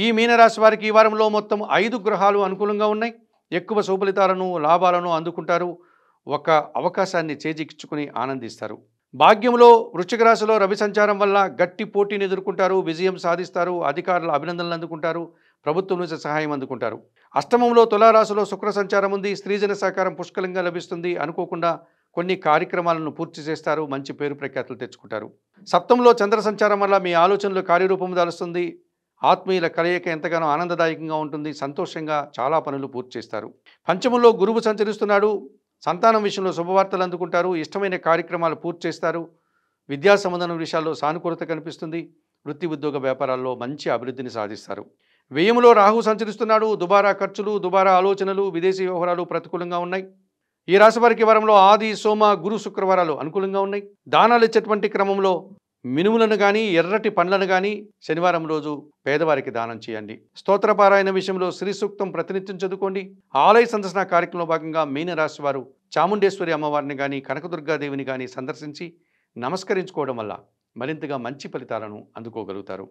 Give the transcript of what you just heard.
ఈ మీనరాశి వారికి ఈ వారంలో మొత్తం 5 గ్రహాలు అనుకూలంగా ఉన్నాయి. ఎక్కువ శుభఫలితాలను, లాభాలను అందుకుంటారు. ఒక అవకాశాన్ని చేజిక్కించుకుని ఆనందిస్తారు. భాగ్యంలో వృశ్చిక రాశిలో రవి సంచారం వల్ల గట్టి పోటీని ఎదుర్కొంటారు. విజయం సాధిస్తారు. అధికారుల అభినందనలు అందుకుంటారు. ప్రభుత్వం నుంచి సహాయం అందుకుంటారు. అష్టమంలో తులారాశిలో శుక్ర సంచారం ఉంది. స్త్రీజన సహకారం పుష్కలంగా లభిస్తుంది. అనుకోకుండా కొన్ని కార్యక్రమాలను పూర్తి చేస్తారు. మంచి పేరు ప్రఖ్యాతులు తెచ్చుకుంటారు. సప్తంలో చంద్ర సంచారం వల్ల మీ ఆలోచనలు కార్యరూపం దాలుస్తుంది. ఆత్మీయుల కలయిక ఎంతగానో ఆనందదాయకంగా ఉంటుంది. సంతోషంగా చాలా పనులు పూర్తి చేస్తారు. పంచమంలో గురువు సంచరిస్తున్నాడు. సంతానం విషయంలో శుభవార్తలు అందుకుంటారు. ఇష్టమైన కార్యక్రమాలు పూర్తి చేస్తారు. విద్యా సంబంధం విషయాల్లో సానుకూలత కనిపిస్తుంది. వృత్తి ఉద్యోగ వ్యాపారాల్లో మంచి అభివృద్ధిని సాధిస్తారు. వ్యయములో రాహు సంచరిస్తున్నాడు. దుబారా ఖర్చులు, దుబారా ఆలోచనలు, విదేశీ వ్యవహారాలు ప్రతికూలంగా ఉన్నాయి. ఈ రాశి వారికి వారంలో ఆది, సోమ, గురు, శుక్రవారాలు అనుకూలంగా ఉన్నాయి. దానాలు ఇచ్చేటువంటి క్రమంలో మినుములను కానీ, ఎర్రటి పండ్లను కానీ శనివారం రోజు పేదవారికి దానం చేయండి. స్తోత్రపారాయణ విషయంలో శ్రీ సూక్తం ప్రతినిత్యం చదువుకోండి. ఆలయ సందర్శన కార్యక్రమంలో భాగంగా మీనరాశి వారు చాముండేశ్వరి అమ్మవారిని కానీ, కనకదుర్గాదేవిని కానీ సందర్శించి నమస్కరించుకోవడం వల్ల మరింతగా మంచి ఫలితాలను అందుకోగలుగుతారు.